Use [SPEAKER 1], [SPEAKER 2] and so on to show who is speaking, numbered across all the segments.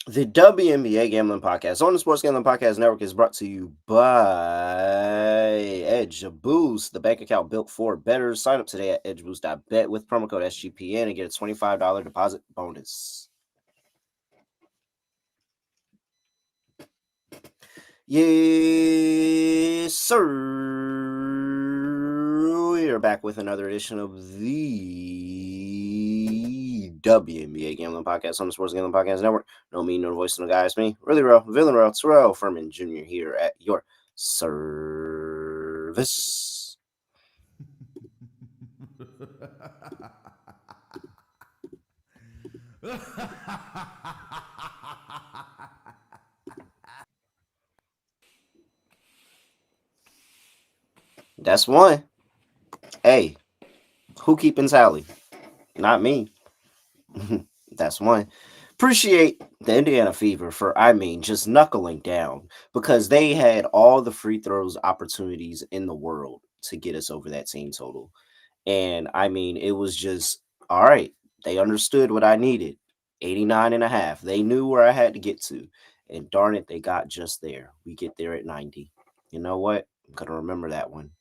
[SPEAKER 1] The WNBA Gambling Podcast on the Sports Gambling Podcast Network is brought to you by Edge Boost, the bank account built for bettors. Sign up today at edgeboost.bet with promo code SGPN and get a $25 deposit bonus. Yes, sir. We are back with another edition of the WNBA Gambling Podcast on the Sports Gambling Podcast Network. No me, no voice, no guy. It's me, really real, villain real, Terrell Furman Jr. here at your service. That's one. Hey, who keeping tally? Not me. That's one. Appreciate the Indiana Fever for, just knuckling down because they had all the free throws opportunities in the world to get us over that team total. And it was just, all right, they understood what I needed. 89.5. They knew where I had to get to. And darn it, they got just there. We get there at 90. You know what? I'm going to remember that one.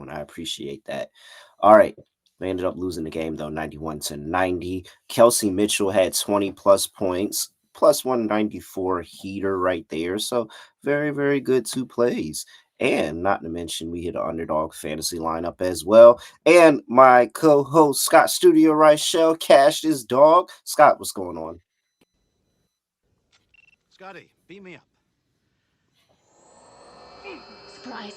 [SPEAKER 1] I appreciate that. All right. They ended up losing the game, though, 91-90. Kelsey Mitchell had 20 plus points, plus 194 heater right there. So very, very good 2 plays. And not to mention, we hit an Underdog Fantasy lineup as well. And my co-host, Scott Studio Reichel, cashed his dog. Scott, what's going on?
[SPEAKER 2] Scotty, beat me up.
[SPEAKER 3] Surprise.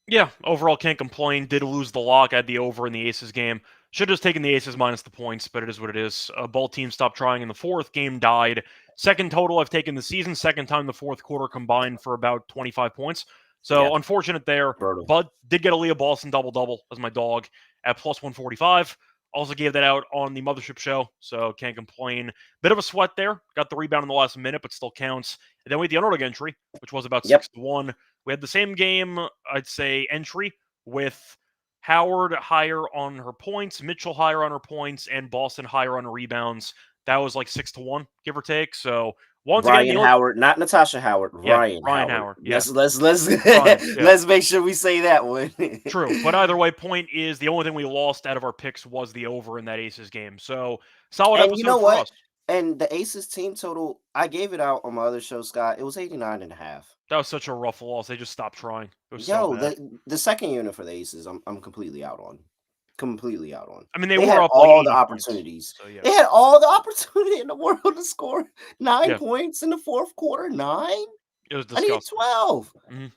[SPEAKER 4] Yeah, overall can't complain. Did lose the lock. I had the over in the Aces game. Should have just taken the Aces minus the points, but it is what it is. Both teams stopped trying in the fourth. Game died. Second total I've taken the season. Second time the fourth quarter combined for about 25 points. So unfortunate there.
[SPEAKER 1] Brutal.
[SPEAKER 4] But did get a Leah Boston double-double as my dog at plus 145. Also gave that out on the Mothership show, so can't complain. Bit of a sweat there. Got the rebound in the last minute, but still counts. And then we had the underdog entry, which was about 6-1. We had the same game, I'd say, entry with Howard higher on her points, Mitchell higher on her points, and Boston higher on her rebounds. That was like 6-1, give or take. So once
[SPEAKER 1] Ryan
[SPEAKER 4] again,
[SPEAKER 1] Howard, not Natasha Howard.
[SPEAKER 4] Yeah,
[SPEAKER 1] Ryan Howard.
[SPEAKER 4] Yeah.
[SPEAKER 1] Let's
[SPEAKER 4] Ryan, yeah.
[SPEAKER 1] let's make sure we say that one.
[SPEAKER 4] True, but either way, point is the only thing we lost out of our picks was the over in that Aces game. So solid
[SPEAKER 1] And
[SPEAKER 4] episode
[SPEAKER 1] you know
[SPEAKER 4] for
[SPEAKER 1] what?
[SPEAKER 4] us.
[SPEAKER 1] And the Aces team total, I gave it out on my other show, Scott. It was 89.5.
[SPEAKER 4] That was such a rough loss. They just stopped trying. It was so bad.
[SPEAKER 1] The second unit for the Aces, I'm completely out on. Completely out on.
[SPEAKER 4] I mean, they
[SPEAKER 1] They
[SPEAKER 4] were
[SPEAKER 1] had
[SPEAKER 4] up
[SPEAKER 1] all
[SPEAKER 4] like
[SPEAKER 1] the
[SPEAKER 4] 80
[SPEAKER 1] opportunities.
[SPEAKER 4] Points, so yeah.
[SPEAKER 1] They had all the opportunity in the world to score 9 points in the fourth quarter. 9?
[SPEAKER 4] It was
[SPEAKER 1] I needed
[SPEAKER 4] disgusting.
[SPEAKER 1] 12.
[SPEAKER 4] Mm-hmm.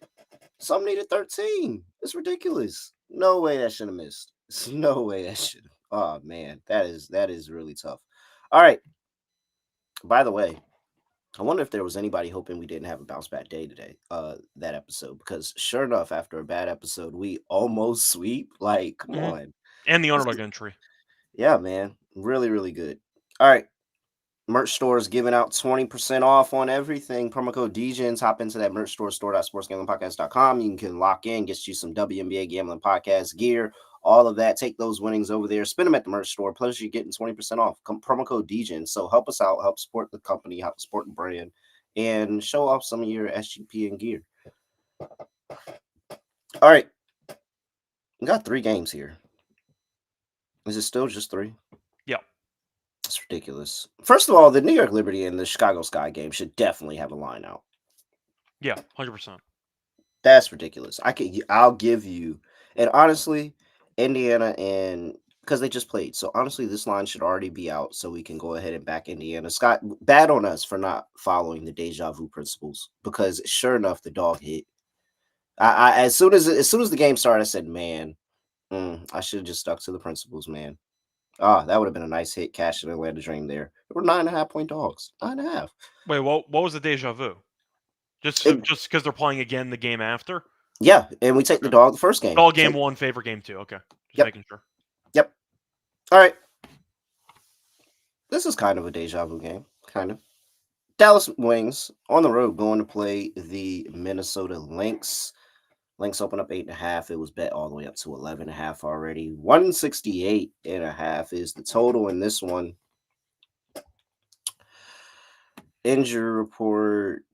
[SPEAKER 1] Some needed 13. It's ridiculous. No way that should have missed. No way that should have. Oh man, that is really tough. All right. By the way, I wonder if there was anybody hoping we didn't have a bounce back day today, that episode, because sure enough, after a bad episode, we almost sweep. Like, come on.
[SPEAKER 4] And the underdog entry.
[SPEAKER 1] Yeah, man. Really, really good. All right. Merch store is giving out 20% off on everything. Promo code DJs. Hop into that merch store, store.sportsgamblingpodcast.com. You can lock in, get you some WNBA Gambling Podcast gear, all of that. Take those winnings over there, spend them at the merch store. Plus, you're getting 20% off. Promo code DJs. So help us out, help support the company, help support the brand, and show off some of your SGPN gear. All right. We got 3 games here. Is it still just 3?
[SPEAKER 4] Yeah.
[SPEAKER 1] It's ridiculous. First of all, the New York Liberty and the Chicago Sky game should definitely have a line out.
[SPEAKER 4] Yeah, 100%.
[SPEAKER 1] That's ridiculous. I'll give you, and honestly, Indiana and because they just played. So honestly, this line should already be out, so we can go ahead and back Indiana. Scott, bad on us for not following the deja vu principles, because sure enough, the dog hit. I as soon as the game started, I said, man, I should have just stuck to the principles, man. That would have been a nice hit, cash in Atlanta Dream there. There were 9.5 point dogs. 9.5.
[SPEAKER 4] Wait, what was the deja vu? Just because they're playing again the game after?
[SPEAKER 1] Yeah, and we take the dog the first game.
[SPEAKER 4] Dog game 1, favor game 2. Okay. Just making sure.
[SPEAKER 1] Yep. All right. This is kind of a deja vu game. Kind of. Dallas Wings on the road going to play the Minnesota Lynx. Lynx opened up 8.5. It was bet all the way up to 11.5 already. 168.5 is the total in this one. Injury report.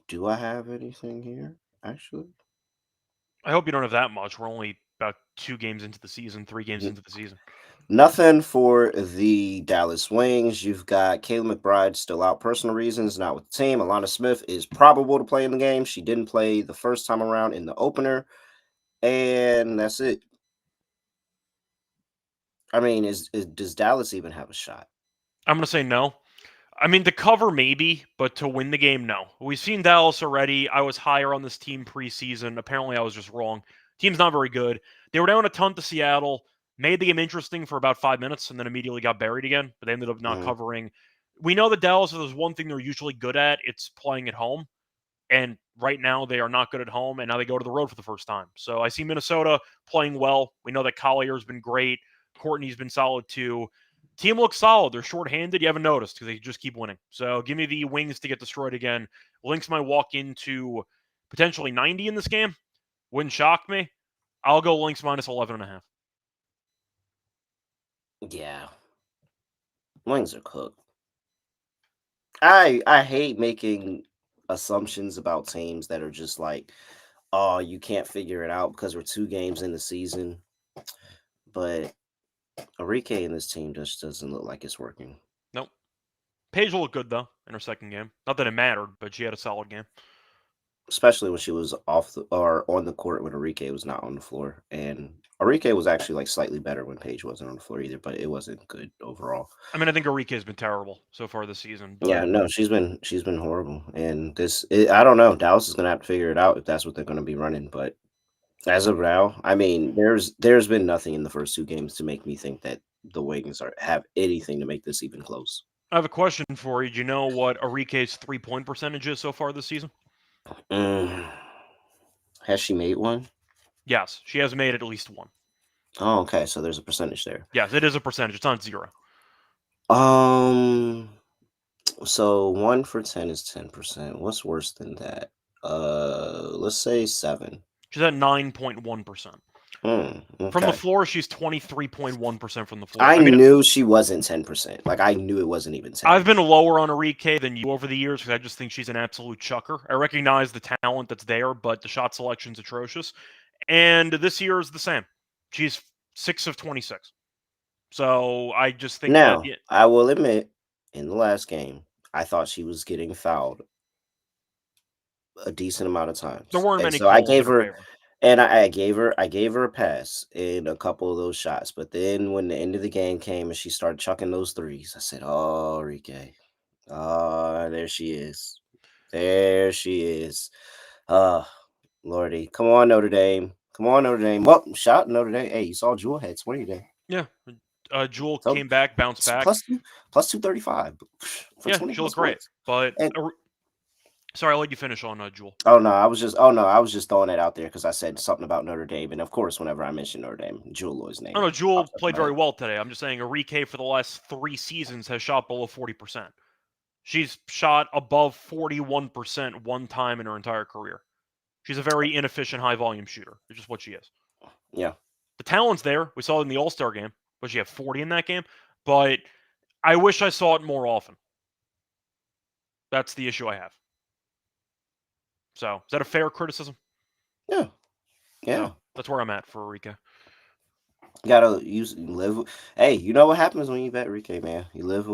[SPEAKER 1] Do I have anything here? Actually,
[SPEAKER 4] I hope you don't have that much. We're only about 2 games into the season, 3 games into the season.
[SPEAKER 1] nothing for the Dallas Wings. You've got Kayla McBride still out, personal reasons, not with the team. Lonte Smith is probable to play in the game. She didn't play the first time around in the opener, and that's it. I mean, does Dallas even have a shot?
[SPEAKER 4] I'm going to say no. I mean, to cover maybe, but to win the game, no. We've seen Dallas already. I was higher on this team preseason. Apparently, I was just wrong. Team's not very good. They were down a ton to Seattle, made the game interesting for about 5 minutes, and then immediately got buried again, but they ended up not covering. We know that Dallas, if there's one thing they're usually good at, it's playing at home. And right now, they are not good at home, and now they go to the road for the first time. So I see Minnesota playing well. We know that Collier's been great. Courtney's been solid too. Team looks solid. They're shorthanded. You haven't noticed because they just keep winning. So give me the Wings to get destroyed again. Lynx might walk into potentially 90 in this game. Wouldn't shock me. I'll go Lynx minus 11.5.
[SPEAKER 1] Yeah, Wings are cooked. I hate making assumptions about teams that are just like, oh, you can't figure it out because we're 2 games in the season. But Enrique and this team just doesn't look like it's working.
[SPEAKER 4] Nope. Paige will look good though in her second game. Not that it mattered, but she had a solid game.
[SPEAKER 1] Especially when she was off or on the court when Enrique was not on the floor. And Enrique was actually like slightly better when Paige wasn't on the floor either, but it wasn't good overall.
[SPEAKER 4] I mean, I think Enrique has been terrible so far this season. But
[SPEAKER 1] Yeah, no, she's been horrible. And I don't know. Dallas is gonna have to figure it out if that's what they're gonna be running. But as of now, I mean, there's been nothing in the first 2 games to make me think that the Wings have anything to make this even close.
[SPEAKER 4] I have a question for you. Do you know what Enrique's 3-point percentage is so far this season?
[SPEAKER 1] Has she made one?
[SPEAKER 4] Yes, she has made at least one.
[SPEAKER 1] Oh, okay. So there's a percentage there.
[SPEAKER 4] Yes, it is a percentage. It's not 0.
[SPEAKER 1] So 1 for 10 is 10%. What's worse than that? Let's say 7.
[SPEAKER 4] She's at 9.1%.
[SPEAKER 1] Okay.
[SPEAKER 4] From the floor, she's 23.1% from the floor.
[SPEAKER 1] I knew she wasn't 10%. Like, I knew it wasn't even 10.
[SPEAKER 4] I've been lower on Enrique than you over the years because I just think she's an absolute chucker. I recognize the talent that's there, but the shot selection's atrocious. And this year is the same. She's 6 of 26. So I just think
[SPEAKER 1] Now,
[SPEAKER 4] that
[SPEAKER 1] I will admit, in the last game, I thought she was getting fouled a decent amount of times.
[SPEAKER 4] there weren't
[SPEAKER 1] And
[SPEAKER 4] many
[SPEAKER 1] so I
[SPEAKER 4] calls
[SPEAKER 1] gave
[SPEAKER 4] in her
[SPEAKER 1] her
[SPEAKER 4] favor.
[SPEAKER 1] and I gave her a pass in a couple of those shots. But then when the end of the game came and she started chucking those threes, I said, "Oh, Enrique. Oh, there she is. There she is. Oh, Lordy. Come on, Notre Dame. Come on, Notre Dame." Well, shout Notre Dame. Hey, you saw Jewel had 20 today.
[SPEAKER 4] Yeah. Jewel
[SPEAKER 1] So
[SPEAKER 4] came back, bounced back.
[SPEAKER 1] plus 235 for
[SPEAKER 4] Yeah,
[SPEAKER 1] 20
[SPEAKER 4] she
[SPEAKER 1] plus
[SPEAKER 4] looked great.
[SPEAKER 1] points.
[SPEAKER 4] But
[SPEAKER 1] And
[SPEAKER 4] sorry, I'll let you finish on Jewel.
[SPEAKER 1] oh no, I was just throwing that out there because I said something about Notre Dame, and of course, whenever I mention Notre Dame, Jewel Lloyd's name.
[SPEAKER 4] Oh, no, Jewel
[SPEAKER 1] pops up in
[SPEAKER 4] played
[SPEAKER 1] my
[SPEAKER 4] very
[SPEAKER 1] head.
[SPEAKER 4] well today. I'm just saying Enrique for the last 3 seasons has shot below 40%. She's shot above 41% one time in her entire career. She's a very inefficient high-volume shooter. It's just what she is.
[SPEAKER 1] Yeah,
[SPEAKER 4] The talent's there. We saw it in the All-Star game, but she had 40 in that game. But I wish I saw it more often. That's the issue I have. So, is that a fair criticism?
[SPEAKER 1] yeah.
[SPEAKER 4] So, that's where I'm at for Enrique.
[SPEAKER 1] Gotta live. Hey, you know what happens when you bet Enrique, man? You live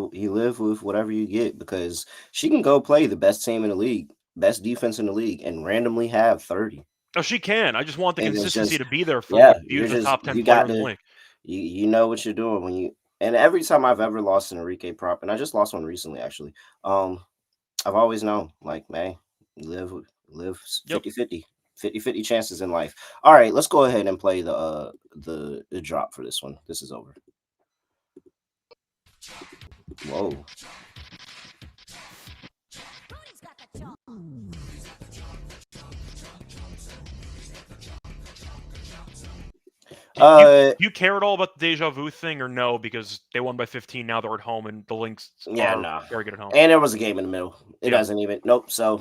[SPEAKER 1] with whatever you get because she can go play the best team in the league, best defense in the league, and randomly have 30.
[SPEAKER 4] Oh, she can. I just want the
[SPEAKER 1] And it's
[SPEAKER 4] consistency
[SPEAKER 1] just,
[SPEAKER 4] to be there for
[SPEAKER 1] yeah,
[SPEAKER 4] what
[SPEAKER 1] you're
[SPEAKER 4] is a
[SPEAKER 1] just
[SPEAKER 4] top 10
[SPEAKER 1] you
[SPEAKER 4] player
[SPEAKER 1] got
[SPEAKER 4] in the
[SPEAKER 1] to
[SPEAKER 4] league.
[SPEAKER 1] you know what you're doing when you. And every time I've ever lost an Enrique prop, and I just lost one recently actually. I've always known, like, man, you live
[SPEAKER 4] Yep.
[SPEAKER 1] 50-50 chances in life. All right, let's go ahead and play the drop for this one. This is over. Whoa.
[SPEAKER 4] Do you care at all about the deja vu thing or no? Because they won by 15. Now they're at home, and the Lynx are very good at home.
[SPEAKER 1] And there was a game in the middle. It doesn't even. Nope. So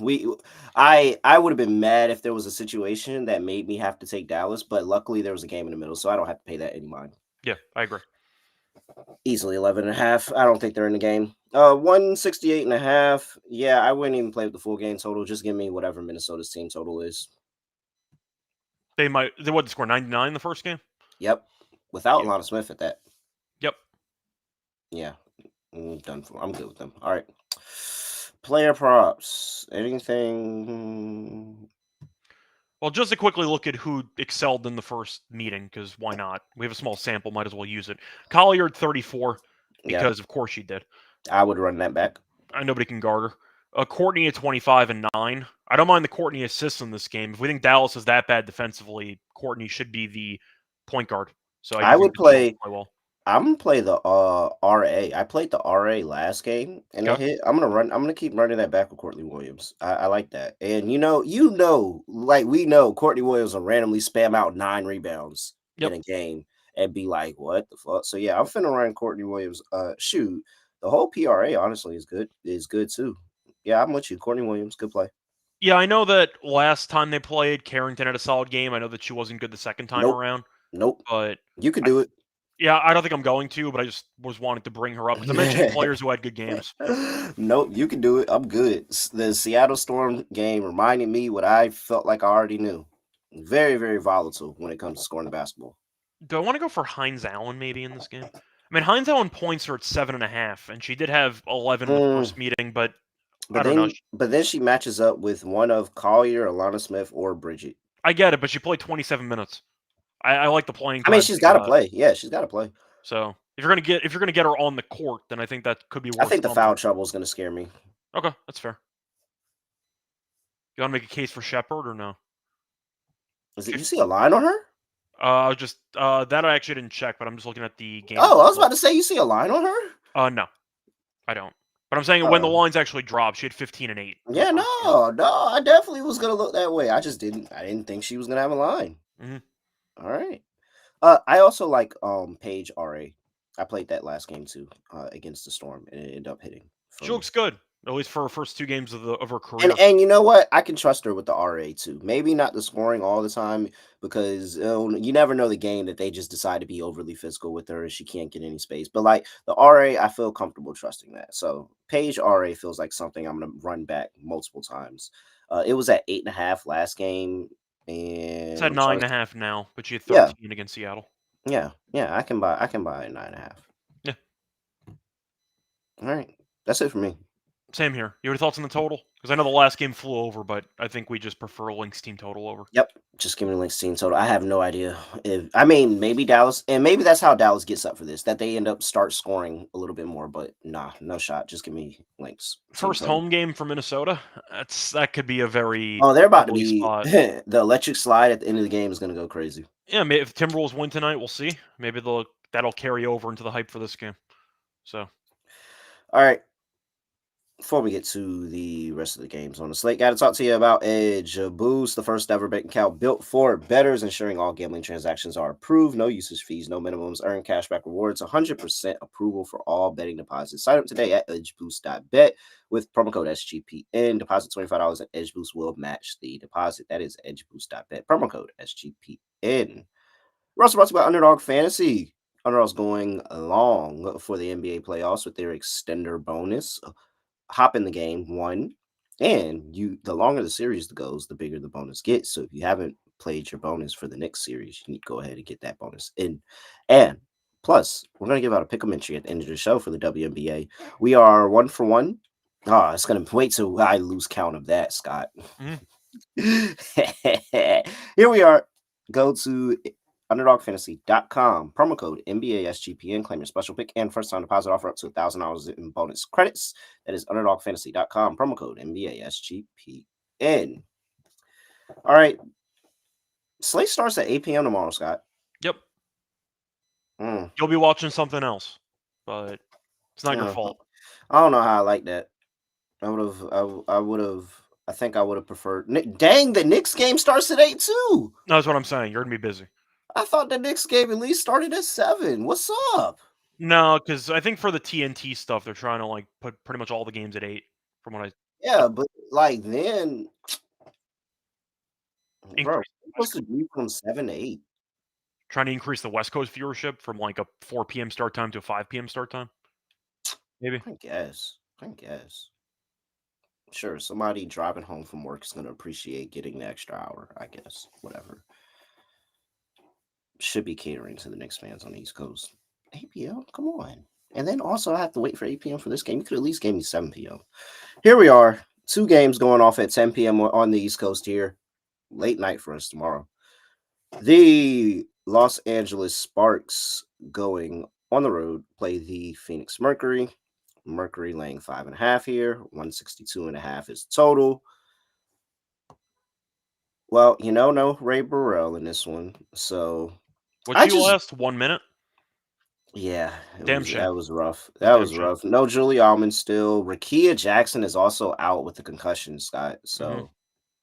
[SPEAKER 1] I would have been mad if there was a situation that made me have to take Dallas, but luckily there was a game in the middle, so I don't have to pay that any mind.
[SPEAKER 4] Yeah, I agree.
[SPEAKER 1] Easily 11.5. I don't think they're in the game. 168.5. Yeah, I wouldn't even play with the full game total. Just give me whatever Minnesota's team total is.
[SPEAKER 4] They would score 99 the first game.
[SPEAKER 1] Yep. Without
[SPEAKER 4] Yeah.
[SPEAKER 1] Lonte Smith at that.
[SPEAKER 4] Yep.
[SPEAKER 1] Yeah. Done for. I'm good with them. All right. Player props. Anything?
[SPEAKER 4] Well, just to quickly look at who excelled in the first meeting, because why not? We have a small sample, might as well use it. Collier 34,
[SPEAKER 1] Yeah,
[SPEAKER 4] because of course she did.
[SPEAKER 1] I would run that back.
[SPEAKER 4] Nobody can guard her. Courtney at 25 and 9. I don't mind the Courtney assists in this game. If we think Dallas is that bad defensively, Courtney should be the point guard. So I
[SPEAKER 1] I
[SPEAKER 4] do think
[SPEAKER 1] would
[SPEAKER 4] that she'll
[SPEAKER 1] play.
[SPEAKER 4] play well.
[SPEAKER 1] I'm gonna play the RA. I played the RA last game and it
[SPEAKER 4] Okay.
[SPEAKER 1] hit. I'm gonna keep running that back with Courtney Williams. I like that. And like we know Courtney Williams will randomly spam out 9 rebounds in
[SPEAKER 4] Yep.
[SPEAKER 1] a game and be like, what the fuck? So yeah, I'm finna run Courtney Williams. Shoot. The whole PRA honestly is good too. Yeah, I'm with you. Courtney Williams, good play.
[SPEAKER 4] Yeah, I know that last time they played, Carrington had a solid game. I know that she wasn't good the second time
[SPEAKER 1] Nope.
[SPEAKER 4] around,
[SPEAKER 1] Nope.
[SPEAKER 4] but
[SPEAKER 1] You could do it.
[SPEAKER 4] yeah, I don't think I'm going to, but I just was wanting to bring her up because I'm mentioning players who had good games.
[SPEAKER 1] Nope, you can do it. I'm good. The Seattle Storm game reminded me what I felt like I already knew. Very, very volatile when it comes to scoring the basketball.
[SPEAKER 4] Do I want to go for Hines Allen maybe in this game? I mean, Hines Allen points are at 7.5, and she did have 11 in the
[SPEAKER 1] Mm,
[SPEAKER 4] first meeting, but I
[SPEAKER 1] but
[SPEAKER 4] don't know.
[SPEAKER 1] then she matches up with one of Collier, Alana Smith, or Bridget.
[SPEAKER 4] I get it, but she played 27 minutes. I like the playing
[SPEAKER 1] I mean,
[SPEAKER 4] time
[SPEAKER 1] she's
[SPEAKER 4] she
[SPEAKER 1] got to
[SPEAKER 4] got.
[SPEAKER 1] play. Yeah, she's got to play.
[SPEAKER 4] So if you're gonna get her on the court, then I think that could be
[SPEAKER 1] I
[SPEAKER 4] worth
[SPEAKER 1] think the
[SPEAKER 4] something.
[SPEAKER 1] foul trouble is going to scare me.
[SPEAKER 4] Okay, that's fair. You want to make a case for Shepard or no?
[SPEAKER 1] Is it? You see a line on her?
[SPEAKER 4] Just that I actually didn't check, but I'm just looking at the game.
[SPEAKER 1] Oh, I was about to say you see a line on her.
[SPEAKER 4] No, I don't. But I'm saying when the lines actually dropped, she had 15 and 8.
[SPEAKER 1] Yeah, no, I definitely was gonna look that way. I didn't think she was gonna have a line.
[SPEAKER 4] Mm-hmm.
[SPEAKER 1] All right. I also like Paige RA. I played that last game too, against the Storm, and it ended up hitting for
[SPEAKER 4] She
[SPEAKER 1] me.
[SPEAKER 4] looks good, at least for her first 2 games of her career.
[SPEAKER 1] And you know what? I can trust her with the RA too. Maybe not the scoring all the time because you never know the game that they just decide to be overly physical with her and she can't get any space. But like the RA, I feel comfortable trusting that. So Paige RA feels like something I'm gonna run back multiple times. It was at 8.5 last game,
[SPEAKER 4] It's
[SPEAKER 1] and
[SPEAKER 4] at
[SPEAKER 1] I'm trying to
[SPEAKER 4] 9.5 now, but she had
[SPEAKER 1] yeah,
[SPEAKER 4] 13 against Seattle.
[SPEAKER 1] yeah. I can buy a 9.5.
[SPEAKER 4] Yeah,
[SPEAKER 1] All right, that's it for me.
[SPEAKER 4] same here. You have any thoughts on the total? Because I know the last game flew over, but I think we just prefer Lynx team total over.
[SPEAKER 1] Yep. Just give me the Lynx team total. I have no idea. I mean, maybe Dallas, and maybe that's how Dallas gets up for this, that they end up start scoring a little bit more, but nah, no shot. Just give me Lynx team
[SPEAKER 4] First
[SPEAKER 1] total.
[SPEAKER 4] home game for Minnesota. That could be a very
[SPEAKER 1] Oh, they're about to
[SPEAKER 4] ugly
[SPEAKER 1] be
[SPEAKER 4] spot.
[SPEAKER 1] the electric slide at the end of the game is going to go crazy.
[SPEAKER 4] Yeah, maybe if Timberwolves win tonight, we'll see. Maybe that'll carry over into the hype for this game. So
[SPEAKER 1] All right. Before we get to the rest of the games on the slate, got to talk to you about Edge Boost, the first ever betting account built for bettors, ensuring all gambling transactions are approved, no usage fees, no minimums, earn cashback rewards, 100% approval for all betting deposits. Sign up today at edgeboost.bet with promo code SGPN. Deposit $25 and Edge Boost will match the deposit. That is edgeboost.bet, promo code SGPN. We're also brought to you by Underdog Fantasy. Underdog's going long for the NBA playoffs with their extender bonus. Hop in the game, one, and the longer the series goes, the bigger the bonus gets. So if you haven't played your bonus for the next series, you need to go ahead and get that bonus in. And plus, we're gonna give out a pick 'em entry at the end of the show for the WNBA. We are 1 for 1. Oh, it's gonna wait till I lose count of that, Scott. Here we are. Go to underdogfantasy.com, promo code NBASGPN, claim your special pick and first time deposit offer up to $1,000 in bonus credits. That is underdogfantasy.com, promo code NBASGPN. All right. Slate starts at 8 p.m. tomorrow, Scott.
[SPEAKER 4] Yep. You'll be watching something else, but it's not your fault.
[SPEAKER 1] I don't know how I like that. I think I would have preferred. Dang, the Knicks game starts at 8 too.
[SPEAKER 4] No, that's what I'm saying. You're gonna be busy.
[SPEAKER 1] I thought the Knicks game at least started at 7. What's up?
[SPEAKER 4] No, because I think for the TNT stuff, they're trying to like put pretty much all the games at 8. From what I
[SPEAKER 1] Yeah, but like then, bro,
[SPEAKER 4] increase.
[SPEAKER 1] we're supposed to do from 7 to 8.
[SPEAKER 4] Trying to increase the West Coast viewership from like a 4 p.m. start time to a 5 p.m. start time. Maybe.
[SPEAKER 1] I guess. Sure, somebody driving home from work is going to appreciate getting the extra hour, I guess. Whatever. Should be catering to the Knicks fans on the East Coast. 8 p.m.? Come on. And then also I have to wait for 8 p.m. for this game. You could at least give me 7 p.m. Here we are. 2 games going off at 10 p.m. on the East Coast here. Late night for us tomorrow. The Los Angeles Sparks going on the road play the Phoenix Mercury. Mercury laying 5.5 here. 162.5 is total. Well, no Ray Burrell in this one. So
[SPEAKER 4] What's you last 1 minute?
[SPEAKER 1] Yeah,
[SPEAKER 4] Damn shame.
[SPEAKER 1] that was rough. That was rough. No Julie Almond still. Rakia Jackson is also out with the concussion, Scott. So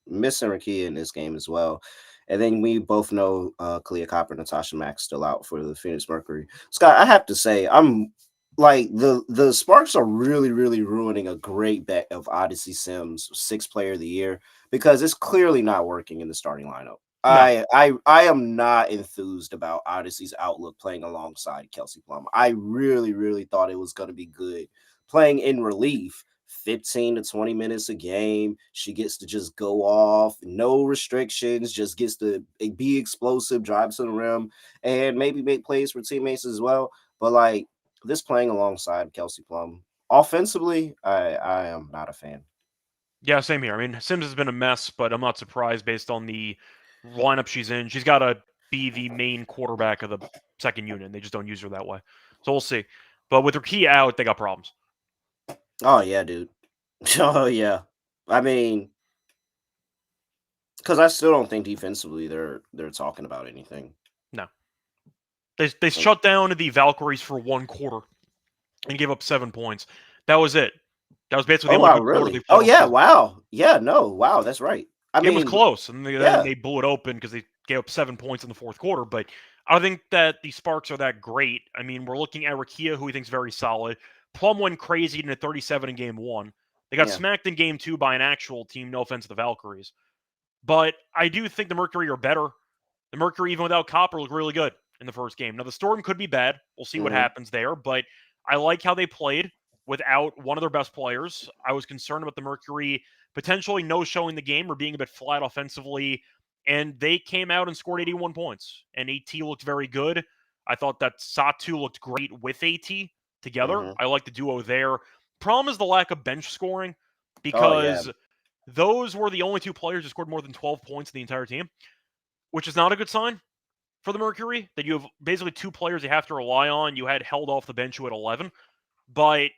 [SPEAKER 1] missing Rakia in this game as well. And then we both know Kalia Copper, Natasha Mack still out for the Phoenix Mercury. Scott, I have to say, I'm like the Sparks are really, really ruining a great bet of Odyssey Sims 6th player of the year because it's clearly not working in the starting lineup.
[SPEAKER 4] No.
[SPEAKER 1] I am not enthused about Odyssey's outlook playing alongside Kelsey Plum. I really, really thought it was going to be good playing in relief. 15 to 20 minutes a game. She gets to just go off, no restrictions, just gets to be explosive, drive to the rim, and maybe make plays for teammates as well. But like this playing alongside Kelsey Plum, offensively, I am not a fan.
[SPEAKER 4] Yeah, same here. I mean, Sims has been a mess, but I'm not surprised based on the lineup she's in. She's got to be the main quarterback of the second unit. And they just don't use her that way. So we'll see. But with her key out, they got problems.
[SPEAKER 1] Oh, yeah, dude. Oh, yeah. I mean, because I still don't think defensively they're talking about anything.
[SPEAKER 4] No. They shut down the Valkyries for 1 quarter and gave up 7 points. That was it. That was basically the only good quarter they played.
[SPEAKER 1] Oh, yeah, wow. Yeah, no, wow, that's right.
[SPEAKER 4] Game was close, and then they blew it open because they gave up 7 points in the 4th quarter. But I don't think that the Sparks are that great. I mean, we're looking at Rakia, who we think is very solid. Plum went crazy in a 37 in game 1. They got smacked in game 2 by an actual team. No offense to the Valkyries. But I do think the Mercury are better. The Mercury, even without Copper, looked really good in the first game. Now, the Storm could be bad. We'll see what happens there. But I like how they played without one of their best players. I was concerned about the Mercury potentially no-showing the game or being a bit flat offensively, and they came out and scored 81 points. And AT looked very good. I thought that Satu looked great with AT together. I like the duo there. Problem is the lack of bench scoring because those were the only 2 players who scored more than 12 points in the entire team, which is not a good sign for the Mercury, that you have basically 2 players you have to rely on. You had held off the bench at 11. But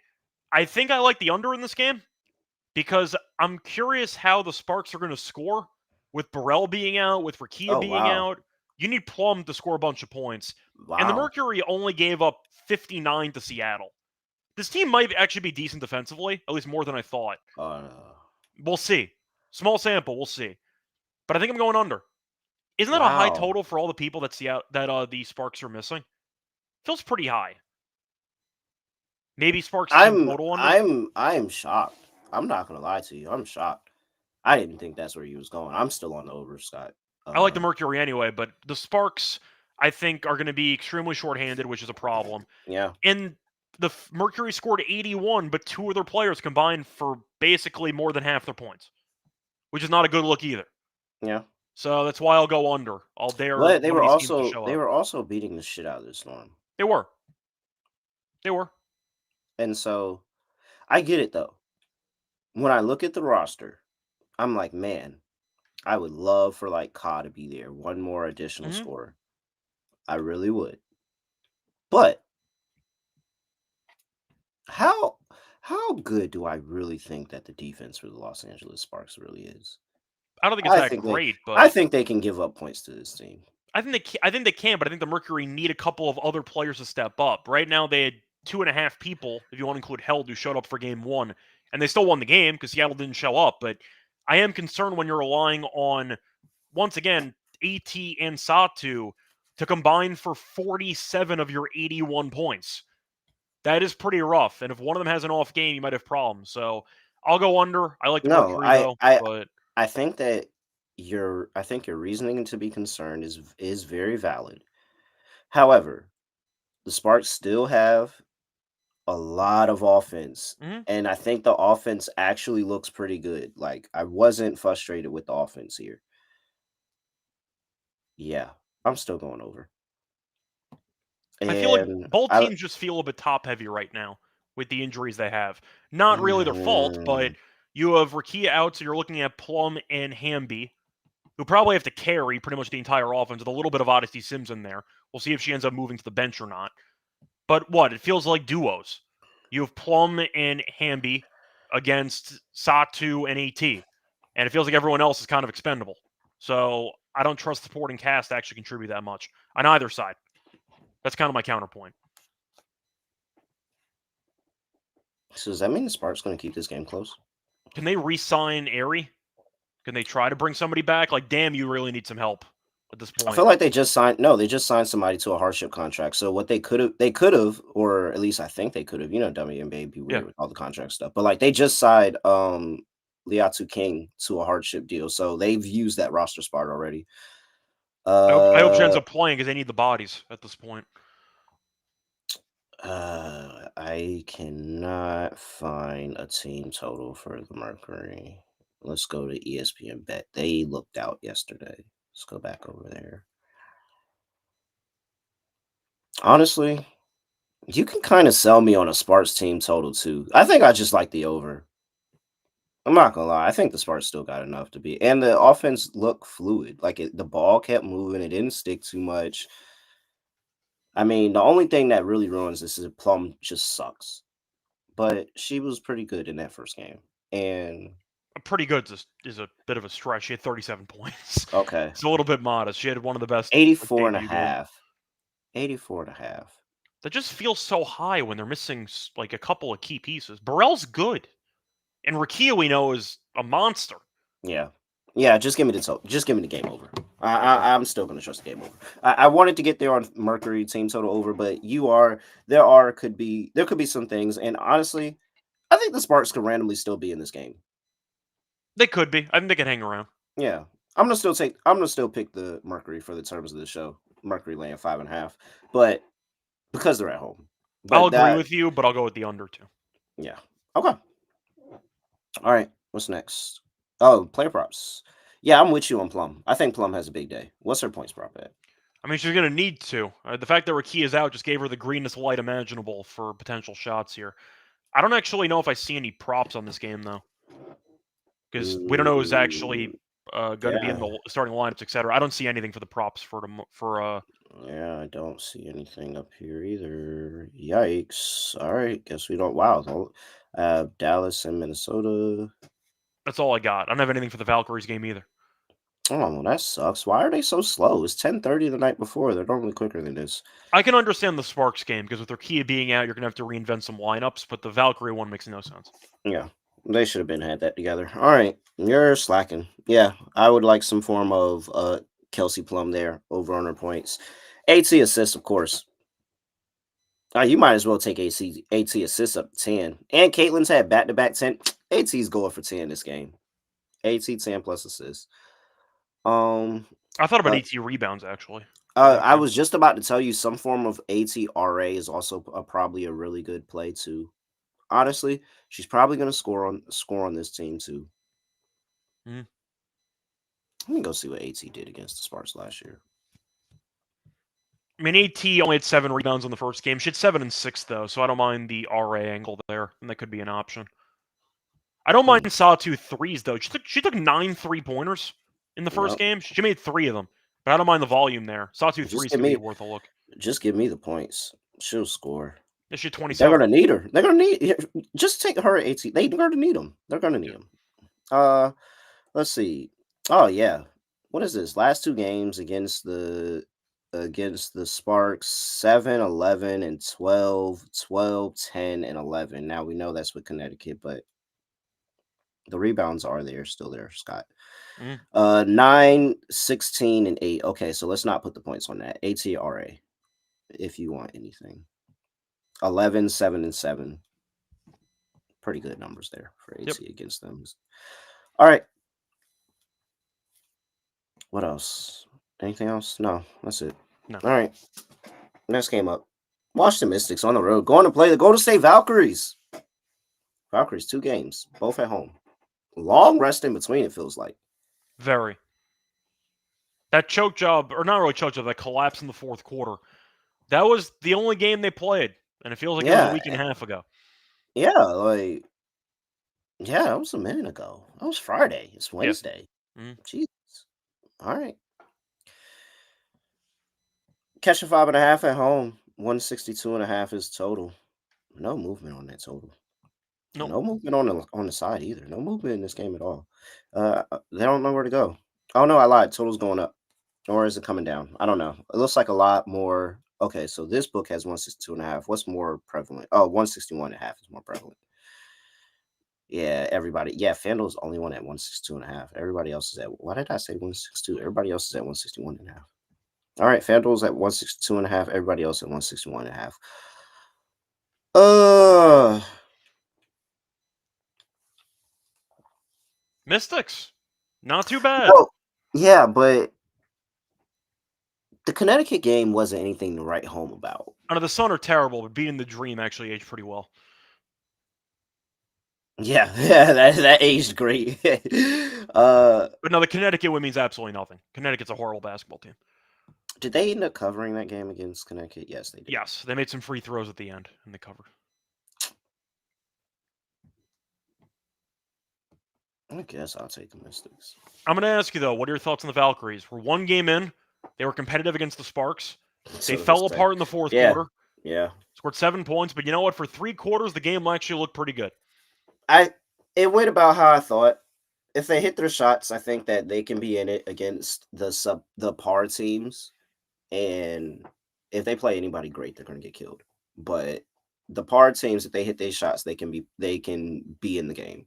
[SPEAKER 4] I think I like the under in this game because I'm curious how the Sparks are going to score with Burrell being out, with Rakia being out. You need Plum to score a bunch of points. And the Mercury only gave up 59 to Seattle. This team might actually be decent defensively, at least more than I thought. We'll see. Small sample, we'll see. But I think I'm going under. Isn't that a high total for all the people that the Sparks are missing? Feels pretty high. Maybe Sparks team total under?
[SPEAKER 1] I'm shocked. I'm not gonna lie to you. I'm shocked. I didn't think that's where he was going. I'm still on the over, Scott.
[SPEAKER 4] I like the Mercury anyway, but the Sparks, I think, are going to be extremely shorthanded, which is a problem.
[SPEAKER 1] Yeah.
[SPEAKER 4] And the Mercury scored 81, but 2 of their players combined for basically more than half their points, which is not a good look either.
[SPEAKER 1] Yeah.
[SPEAKER 4] So that's why I'll go under. I'll dare.
[SPEAKER 1] But they were also beating the shit out of the Storm.
[SPEAKER 4] They were.
[SPEAKER 1] And so I get it though. When I look at the roster, I'm like, man, I would love for like Ka to be there, one more additional scorer. I really would. But how good do I really think that the defense for the Los Angeles Sparks really is?
[SPEAKER 4] I don't think it's that great, but
[SPEAKER 1] I think they can give up points to this team.
[SPEAKER 4] I think they can, but I think the Mercury need a couple of other players to step up. Right now, they had 2.5 people, if you want to include Held, who showed up for game 1, and they still won the game because Seattle didn't show up. But I am concerned when you're relying on, once again, AT and Satu to combine for 47 of your 81 points. That is pretty rough, and if one of them has an off game, you might have problems. So I'll go under. I like the Mercury though, but
[SPEAKER 1] I think that your reasoning to be concerned is very valid. However, the Sparks still have a lot of offense.
[SPEAKER 4] Mhm.
[SPEAKER 1] And I think the offense actually looks pretty good. Like, I wasn't frustrated with the offense here. Yeah, I'm still going over.
[SPEAKER 4] I feel like
[SPEAKER 1] And
[SPEAKER 4] both
[SPEAKER 1] I
[SPEAKER 4] teams just feel a bit top heavy right now with the injuries they have. Not really their fault, but
[SPEAKER 1] mm,
[SPEAKER 4] you have Rakia out, so you're looking at Plum and Hamby, who probably have to carry pretty much the entire offense with a little bit of Odyssey Sims in there. We'll see if she ends up moving to the bench or not. But what? It feels like duos. You have Plum and Hamby against Satu and AT. And it feels like everyone else is kind of expendable. So I don't trust the supporting cast to actually contribute that much on either side. That's kind of my counterpoint.
[SPEAKER 1] so does that mean the Sparks going to keep this game close?
[SPEAKER 4] Can they re-sign Airy? Can they try to bring somebody back? Like, damn, you really need some help at this
[SPEAKER 1] I feel
[SPEAKER 4] point.
[SPEAKER 1] like they just signed somebody to a hardship contract. So what they could have, or at least I think they could have, WNBA be
[SPEAKER 4] Yeah.
[SPEAKER 1] weird with all the contract stuff. But like they just signed Liatu King to a hardship deal. So they've used that roster spot already.
[SPEAKER 4] I hope she ends
[SPEAKER 1] Uh
[SPEAKER 4] up playing because they need the bodies at this point.
[SPEAKER 1] I cannot find a team total for the Mercury. Let's go to ESPN Bet. They looked out yesterday. Let's go back over there. Honestly, you can kind of sell me on a Sparks team total too. I think I just like the over. I'm not gonna lie. I think the Sparks still got enough to be, and the offense looked fluid. Like the ball kept moving. It didn't stick too much. I mean, the only thing that really ruins this is Plum just sucks. But she was pretty good in that first game. And
[SPEAKER 4] Pretty good is a bit of a stretch. She had 37 points.
[SPEAKER 1] okay,
[SPEAKER 4] It's a little bit modest. She had one of the best like,
[SPEAKER 1] 84 and a
[SPEAKER 4] debut games.
[SPEAKER 1] half. 84 and a half.
[SPEAKER 4] That just feels so high when they're missing like a couple of key pieces. Burrell's good, and Rakia we know is a monster.
[SPEAKER 1] Yeah. Yeah, just give me the total. Just give me the game over.
[SPEAKER 4] Okay.
[SPEAKER 1] I'm still gonna trust the game over. I wanted to get there on Mercury team total over, but there could be some things, and honestly, I think the Sparks could randomly still be in this game.
[SPEAKER 4] They could be. I think they can hang around.
[SPEAKER 1] Yeah, I'm gonna still pick the Mercury for the terms of the show. Mercury laying 5.5, but because they're at home.
[SPEAKER 4] I'll
[SPEAKER 1] But
[SPEAKER 4] agree
[SPEAKER 1] that
[SPEAKER 4] with you, but I'll go with the under too.
[SPEAKER 1] yeah. Okay. All right. What's next? Oh, player props. Yeah, I'm with you on Plum. I think Plum has a big day. What's her points prop at?
[SPEAKER 4] I mean, she's going to need to. The fact that Rakia is out just gave her the greenest light imaginable for potential shots here. I don't actually know if I see any props on this game though, because we don't know who's
[SPEAKER 1] Mm,
[SPEAKER 4] actually going to be in
[SPEAKER 1] yeah.
[SPEAKER 4] the starting lineups, etc. I don't see anything for the props for.
[SPEAKER 1] Yeah, I don't see anything up here either. Yikes. All right. Guess we don't. Wow. Dallas and Minnesota.
[SPEAKER 4] That's all I got. I don't have anything for the Valkyries game either.
[SPEAKER 1] Oh, well, that sucks. Why are they so slow? It's 10:30 the night before. They're normally quicker than this.
[SPEAKER 4] I can understand the Sparks game because with Rakia being out, you're going to have to reinvent some lineups, but the Valkyrie one makes no sense.
[SPEAKER 1] Yeah, they should have been had that together. All right, you're slacking. Yeah, I would like some form of Kelsey Plum there over on her points. AT assists, of course. You might as well take AT assists up to 10. And Caitlin's had back-to-back 10. AT's going for 10 this game. AT 10 plus assists. Um,
[SPEAKER 4] I thought about
[SPEAKER 1] uh,
[SPEAKER 4] AT rebounds actually in that
[SPEAKER 1] I
[SPEAKER 4] game.
[SPEAKER 1] was just about to tell you some form of ATRA is also probably a really good play too. Honestly, she's probably going to score on this team too.
[SPEAKER 4] Mm.
[SPEAKER 1] Let me go see what AT did against the Sparks last year.
[SPEAKER 4] I mean, AT only had 7 rebounds in the first game. She had 7 and 6 though, so I don't mind the RA angle there, and that could be an option. I don't mind
[SPEAKER 1] Hmm.
[SPEAKER 4] Sawtooth threes though. She took 9 3-pointers in the first
[SPEAKER 1] Yep.
[SPEAKER 4] game. She made 3 of them, but I don't mind the volume there. Sawtooth
[SPEAKER 1] Just
[SPEAKER 4] threes
[SPEAKER 1] give
[SPEAKER 4] could be
[SPEAKER 1] me
[SPEAKER 4] worth a look.
[SPEAKER 1] just give me the points. She'll score.
[SPEAKER 4] Yeah, she had
[SPEAKER 1] They're
[SPEAKER 4] 27.
[SPEAKER 1] gonna need her. They're gonna need just take her at AT. They're gonna need them. They're gonna need
[SPEAKER 4] Yeah.
[SPEAKER 1] them. Let's see. Oh yeah. What is this? Last two games against the Sparks 7, 11, and 12, 12, 10, and 11. Now we know that's with Connecticut, but the rebounds are there, still there, Scott.
[SPEAKER 4] Mm.
[SPEAKER 1] 9, 16, and 8. Okay, so let's not put the points on that. ATRA, if you want anything. 11, 7, and 7. Pretty good numbers there for
[SPEAKER 4] Yep.
[SPEAKER 1] AT against them. All right. What else? Anything else? No, that's it.
[SPEAKER 4] No.
[SPEAKER 1] All right. Next game up. Washington Mystics on the road. Going to play the Golden State Valkyries. Valkyries, 2 games, both at home. Long rest in between, it feels like.
[SPEAKER 4] Very. That choke job, or not really choke job, that collapse in the fourth quarter. That was the only game they played, and it feels like it was a week and a half ago.
[SPEAKER 1] Yeah, like, yeah, that was a minute ago. That was Friday. It's Wednesday.
[SPEAKER 4] Yeah.
[SPEAKER 1] Jesus. All right. Catching 5.5 at home. 162.5 is total. No movement on that total.
[SPEAKER 4] Nope.
[SPEAKER 1] No movement on the side either. No movement in this game at all. They don't know where to go. Oh no, I lied. Total's going up. Or is it coming down? I don't know. It looks like a lot more. Okay, so this book has 162.5. What's more prevalent? Oh, 161.5 is more prevalent. Yeah, everybody. Yeah, FanDuel's only one at 162.5. Everybody else is at, why did I say 162? Everybody else is at 161.5. All right, FanDuel's at 162.5. Everybody else at 161.5.
[SPEAKER 4] Mystics. Not too bad.
[SPEAKER 1] Well, yeah, but the Connecticut game wasn't anything to write home about.
[SPEAKER 4] Under the Sun are terrible, but beating the Dream actually aged pretty well.
[SPEAKER 1] Yeah, that aged great.
[SPEAKER 4] But no, the Connecticut win means absolutely nothing. Connecticut's a horrible basketball team.
[SPEAKER 1] Did they end up covering that game against Connecticut? Yes, they did.
[SPEAKER 4] Yes, they made some free throws at the end, and they covered.
[SPEAKER 1] I guess I'll take the Mystics.
[SPEAKER 4] I'm going to ask you, though, what are your thoughts on the Valkyries? We're 1 game in. They were competitive against the Sparks. They fell apart in the fourth quarter.
[SPEAKER 1] Yeah.
[SPEAKER 4] Scored 7 points, but you know what? For 3 quarters, the game actually looked pretty good.
[SPEAKER 1] It went about how I thought. If they hit their shots, I think that they can be in it against the par teams. And if they play anybody great, they're going to get killed. But the par teams, if they hit their shots, they can be in the game.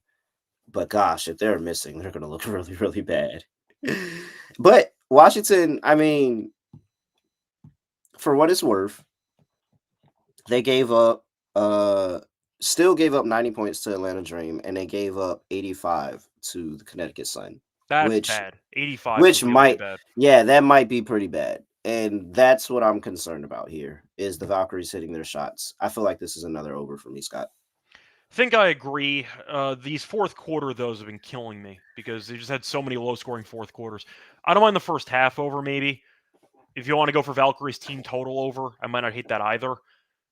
[SPEAKER 1] But gosh, if they're missing, they're going to look really, really bad. But Washington, I mean, for what it's worth, they gave up, still gave up 90 points to Atlanta Dream, and they gave up 85 to the Connecticut Sun.
[SPEAKER 4] That's bad. 85.
[SPEAKER 1] Which might,
[SPEAKER 4] bad.
[SPEAKER 1] Yeah, that might be pretty bad. And that's what I'm concerned about here is the Valkyries hitting their shots. I feel like this is another over for me, Scott.
[SPEAKER 4] I think I agree. These fourth quarter, those have been killing me because they just had so many low-scoring fourth quarters. I don't mind the first half over, maybe. If you want to go for Valkyries team total over, I might not hate that either.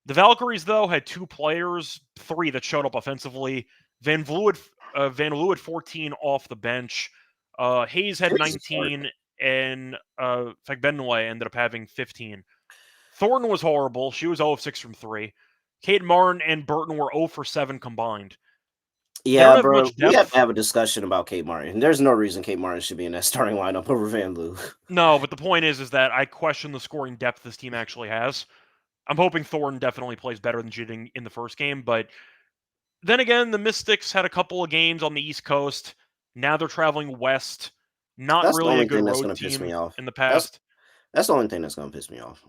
[SPEAKER 4] The Valkyries, though, had 2 players, 3 that showed up offensively. Van Vlew at 14 off the bench. Hayes had 19, and Fagbenway ended up having 15. Thornton was horrible. She was 0 of 6 from 3. Kate Martin and Burton were 0 for 7 combined.
[SPEAKER 1] Yeah, bro, we have to have a discussion about Kate Martin. There's no reason Kate Martin should be in that starting lineup over Van Vlew.
[SPEAKER 4] No, but the point is that I question the scoring depth this team actually has. I'm hoping Thornton definitely plays better than she did in the first game, but then again, the Mystics had a couple of games on the East Coast. Now they're traveling west. Not really a good road team in the past.
[SPEAKER 1] That's the only thing that's going to piss me off.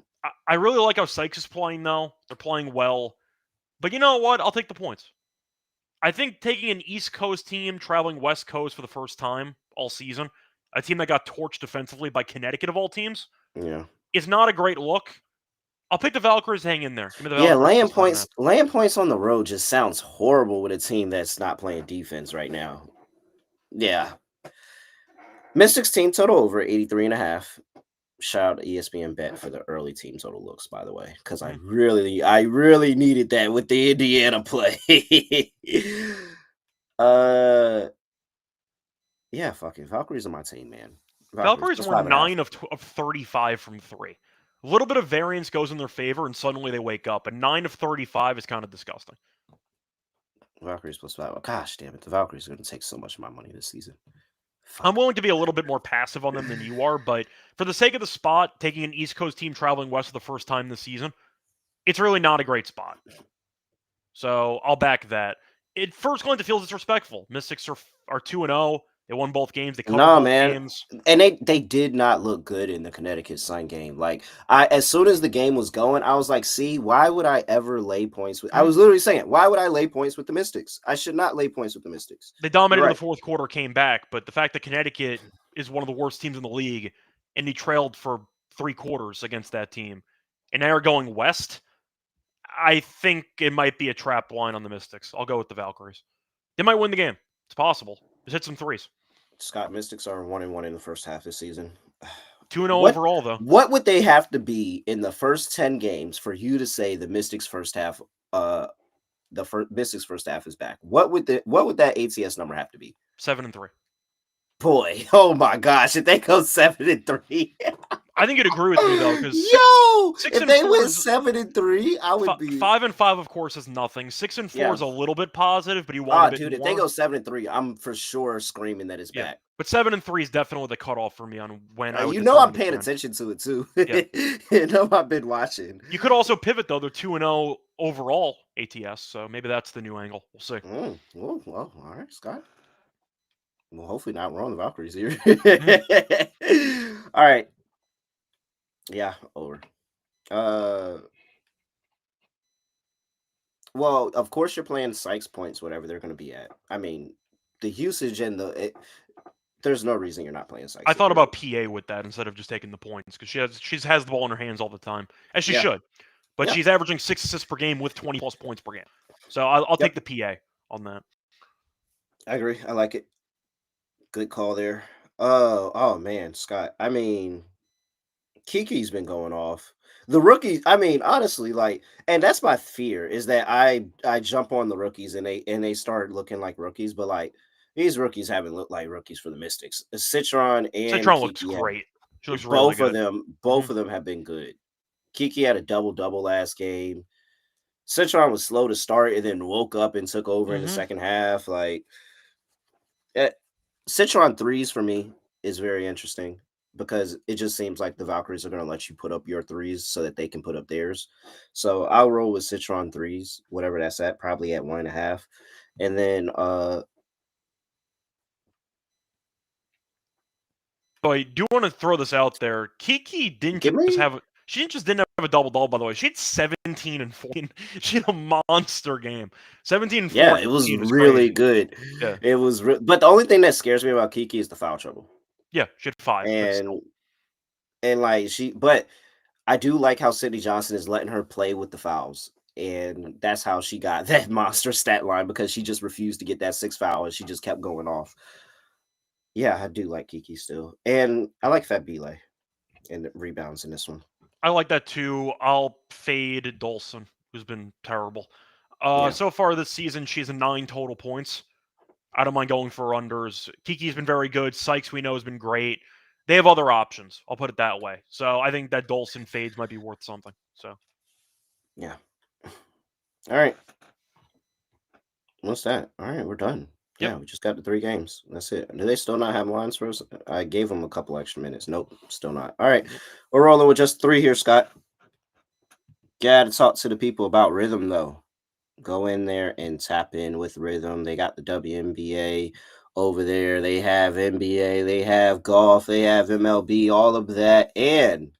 [SPEAKER 4] I really like how Sykes is playing, though. They're playing well. But you know what? I'll take the points. I think taking an East Coast team traveling West Coast for the first time all season, a team that got torched defensively by Connecticut of all teams, is not a great look. I'll pick the Valkyries to hang in there.
[SPEAKER 1] Laying points on the road just sounds horrible with a team that's not playing defense right now. Yeah. Mystics team total over 83.5. Shout out ESPN bet for the early team total looks, by the way, because I really needed that with the Indiana play. Yeah, fucking Valkyries are my team, man.
[SPEAKER 4] Valkyries were 9 of 35 from 3. A little bit of variance goes in their favor, and suddenly they wake up. And 9 of 35 is kind of disgusting.
[SPEAKER 1] Valkyries plus 5. Oh, gosh damn it. The Valkyries are going to take so much of my money this season.
[SPEAKER 4] I'm willing to be a little bit more passive on them than you are, but for the sake of the spot, taking an East Coast team traveling west for the first time this season, it's really not a great spot. So I'll back that. At first glance, it feels disrespectful. Mystics are 2-0. They won both games. They covered both games.
[SPEAKER 1] And they did not look good in the Connecticut Sun game. Like, as soon as the game was going, I was like, see, why would I ever lay points with... I was literally saying, why would I lay points with the Mystics? I should not lay points with the Mystics.
[SPEAKER 4] They dominated the fourth quarter, came back, but the fact that Connecticut is one of the worst teams in the league, and he trailed for 3 quarters against that team, and now you're going west, I think it might be a trap line on the Mystics. I'll go with the Valkyries. They might win the game. It's possible. Just hit some threes.
[SPEAKER 1] Scott, Mystics are 1-1 in the first half this season.
[SPEAKER 4] 2-0 overall, though.
[SPEAKER 1] What would they have to be in the first 10 games for you to say the Mystics first half Mystics first half is back? What would that ATS number have to be?
[SPEAKER 4] 7-3.
[SPEAKER 1] Boy, oh my gosh, if they go 7-3.
[SPEAKER 4] I think you'd agree with me though, because
[SPEAKER 1] if they went 7-3, I would be
[SPEAKER 4] 5-5. Of course, is nothing. 6-4 is a little bit positive, but you want a bit more.
[SPEAKER 1] If they go 7-3, I'm for sure screaming that it's back.
[SPEAKER 4] But 7-3 is definitely the cutoff for me on when I would.
[SPEAKER 1] I'm paying attention to it too. Yeah. I've been watching.
[SPEAKER 4] You could also pivot though. They're 2-0 overall ATS, so maybe that's the new angle. We'll see.
[SPEAKER 1] Well, all right, Scott. Well, hopefully not. We're on the Valkyries here. All right. Yeah, over. Well, of course you're playing Sykes points, whatever they're going to be at. I mean, the usage and there's no reason you're not playing Sykes.
[SPEAKER 4] I thought about PA with that instead of just taking the points because she has the ball in her hands all the time, as she should. But she's averaging 6 assists per game with 20 plus points per game. So I'll take the PA on that. I
[SPEAKER 1] agree. I like it. Good call there. Oh man, Scott. I mean, Kiki's been going off. The rookies, I mean, honestly, and that's my fear is that I jump on the rookies and they start looking like rookies, but these rookies haven't looked like rookies for the Mystics. Citron and
[SPEAKER 4] Citron looks great. She looks really
[SPEAKER 1] good. Both of them have been good. Kiki had a double last game. Citron was slow to start and then woke up and took over in the second half. Citron threes for me is very interesting because it just seems like the Valkyries are going to let you put up your threes so that they can put up theirs. So I'll roll with Citron threes, whatever that's at, probably at 1.5. And then
[SPEAKER 4] So I do want to throw this out there. Kiki didn't just didn't have a double-double, by the way. She had 17 and 14. She had a monster game. 17 and 14.
[SPEAKER 1] Yeah, it was really good.
[SPEAKER 4] Yeah.
[SPEAKER 1] It was but the only thing that scares me about Kiki is the foul trouble.
[SPEAKER 4] Yeah, she had 5.
[SPEAKER 1] But I do like how Sydney Johnson is letting her play with the fouls. And that's how she got that monster stat line because she just refused to get that 6 foul and she just kept going off. Yeah, I do like Kiki still. And I like Fat Belay and the rebounds in this one.
[SPEAKER 4] I like that too. I'll fade Dolson, who's been terrible. So far this season, she's 9 total points. I don't mind going for unders. Kiki's been very good. Sykes, we know, has been great. They have other options. I'll put it that way. So I think that Dolson fades might be worth something. So,
[SPEAKER 1] yeah. All right. What's that? All right, we're done. Yep. Yeah, we just got the 3 games. That's it. Do they still not have lines for us? I gave them a couple extra minutes. Nope, still not. All right. We're rolling with just 3 here, Scott. Got to talk to the people about rhythm, though. Go in there and tap in with rhythm. They got the WNBA over there. They have NBA. They have golf. They have MLB, all of that. And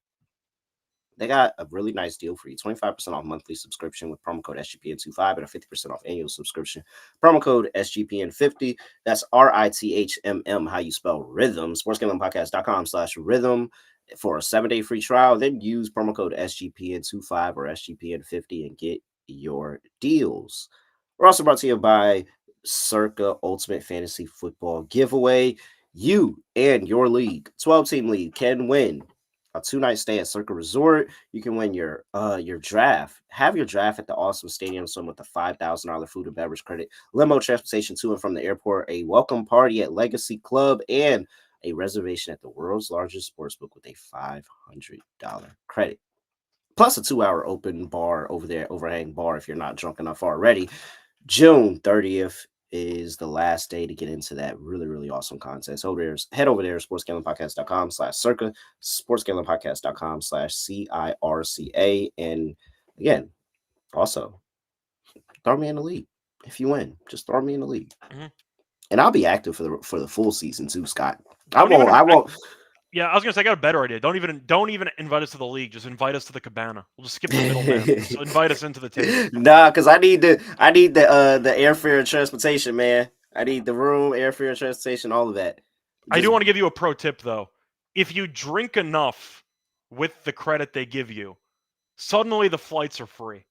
[SPEAKER 1] they got a really nice deal for you. 25% off monthly subscription with promo code SGPN25 and a 50% off annual subscription. Promo code SGPN50. That's RITHMM, how you spell rhythm. SportsGamblingPodcast.com/rhythm for a 7-day free trial. Then use promo code SGPN25 or SGPN50 and get your deals. We're also brought to you by Circa Ultimate Fantasy Football Giveaway. You and your league, 12-team league, can win a 2-night stay at Circa Resort. You can win your draft. Have your draft at the Awesome Stadium Swim with a $5,000 food and beverage credit, limo transportation to and from the airport, a welcome party at Legacy Club, and a reservation at the world's largest sportsbook with a $500 credit. Plus a 2-hour open bar over there, overhang bar if you're not drunk enough already. June 30th is the last day to get into that really, really awesome contest. Head over there, sportsgamblingpodcast.com/circa, sportsgamblingpodcast.com/CIRCA. And again, also throw me in the league. If you win, just throw me in the league. And I'll be active for the full season too, Scott. I won't.
[SPEAKER 4] Yeah, I was gonna say I got a better idea. Don't even invite us to the league. Just invite us to the cabana. We'll just skip the middleman. So invite us into the table.
[SPEAKER 1] Nah, because I need the airfare and transportation, man. I need the room, airfare and transportation, all of that.
[SPEAKER 4] I do want to give you a pro tip though. If you drink enough with the credit they give you, Suddenly the flights are free.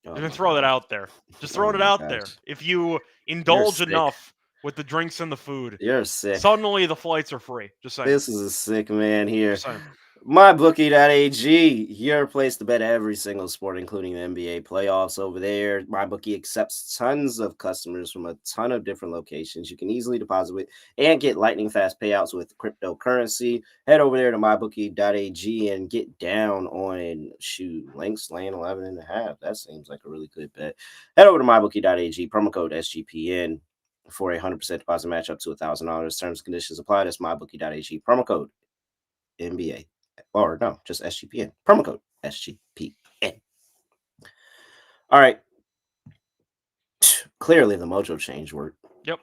[SPEAKER 1] Oh
[SPEAKER 4] I'm going
[SPEAKER 1] my
[SPEAKER 4] to throw that
[SPEAKER 1] gosh.
[SPEAKER 4] out there. Just
[SPEAKER 1] Oh
[SPEAKER 4] throwing it
[SPEAKER 1] my
[SPEAKER 4] out there.
[SPEAKER 1] gosh.
[SPEAKER 4] If you
[SPEAKER 1] You're
[SPEAKER 4] indulge
[SPEAKER 1] sick.
[SPEAKER 4] enough with the drinks and the food,
[SPEAKER 1] You're sick.
[SPEAKER 4] suddenly the flights are free. Just saying.
[SPEAKER 1] This is a sick man here.
[SPEAKER 4] Just saying.
[SPEAKER 1] MyBookie.ag, your place to bet every single sport, including the NBA playoffs over there. MyBookie accepts tons of customers from a ton of different locations. You can easily deposit with and get lightning fast payouts with cryptocurrency. Head over there to MyBookie.ag and get down on Lynx laying 11.5. That seems like a really good bet. Head over to MyBookie.ag, promo code SGPN for a 100% deposit match up to $1,000. Terms and conditions apply. That's MyBookie.ag, promo code NBA. Or no, just SGPN. Promo code SGPN. All right. Clearly the mojo change worked.
[SPEAKER 4] Yep.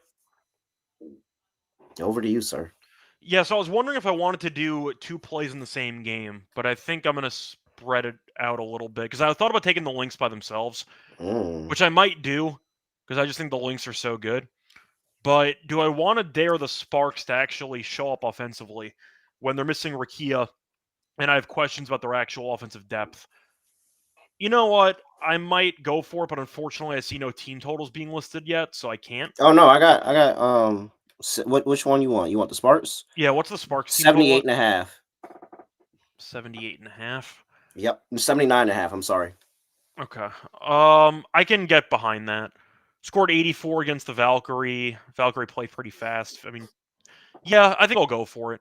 [SPEAKER 1] Over to you, sir.
[SPEAKER 4] Yeah, so I was wondering if I wanted to do 2 plays in the same game, but I think I'm going to spread it out a little bit because I thought about taking the Lynx by themselves, which I might do because I just think the Lynx are so good. But do I want to dare the Sparks to actually show up offensively when they're missing Rakia and I have questions about their actual offensive depth? You know what? I might go for it, but unfortunately I see no team totals being listed yet, so I can't.
[SPEAKER 1] Oh no, I got which one you want? You want the Sparks?
[SPEAKER 4] Yeah, what's the Sparks team total?
[SPEAKER 1] 78.5.
[SPEAKER 4] 78.5.
[SPEAKER 1] Yep. 79.5. I'm sorry.
[SPEAKER 4] Okay. I can get behind that. Scored 84 against the Valkyrie. Valkyrie played pretty fast. I mean, yeah, I think I'll go for it.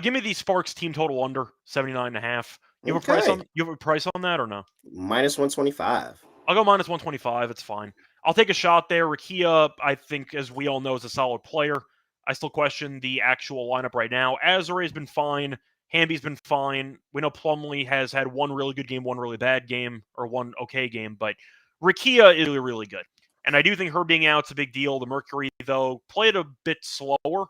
[SPEAKER 4] Give me the Sparks team total under 79.5. You have a price on that or no?
[SPEAKER 1] Minus 125.
[SPEAKER 4] I'll go minus 125. It's fine. I'll take a shot there. Rakia, I think, as we all know, is a solid player. I still question the actual lineup right now. Azare's been fine. Hamby's been fine. We know Plumlee has had one really good game, one really bad game, or one okay game, but Rakia is really, really good. And I do think her being out's a big deal. The Mercury, though, played a bit slower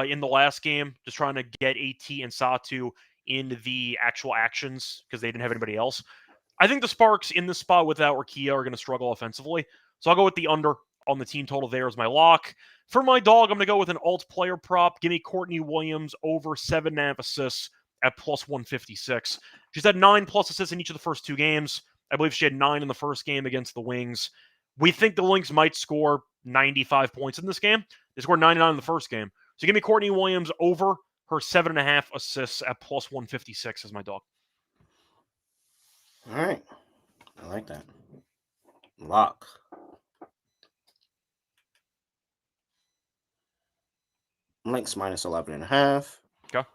[SPEAKER 4] in the last game, just trying to get AT and Satu in the actual actions because they didn't have anybody else. I think the Sparks in this spot without Rakia are going to struggle offensively. So I'll go with the under on the team total there as my lock. For my dog, I'm going to go with an alt player prop. Give me Courtney Williams over 7.5 assists at plus 156. She's had 9+ assists in each of the first 2 games. I believe she had 9 in the first game against the Wings. We think the Lynx might score 95 points in this game. They scored 99 in the first game. So give me Courtney Williams over her 7.5 assists at plus 156 as my dog.
[SPEAKER 1] All right. I like that. Lock. Lynx minus 11.5.
[SPEAKER 4] Okay.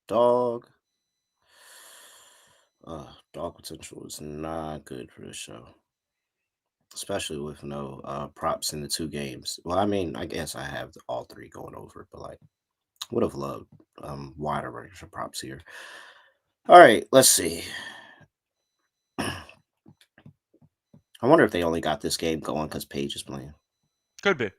[SPEAKER 1] Dog. Dog potential is not good for this show. Especially with no props in the 2 games. Well, I mean, I guess I have all 3 going over, but like would have loved wider range of props here. All right, let's see. I wonder if they only got this game going because Paige is playing.
[SPEAKER 4] Could be.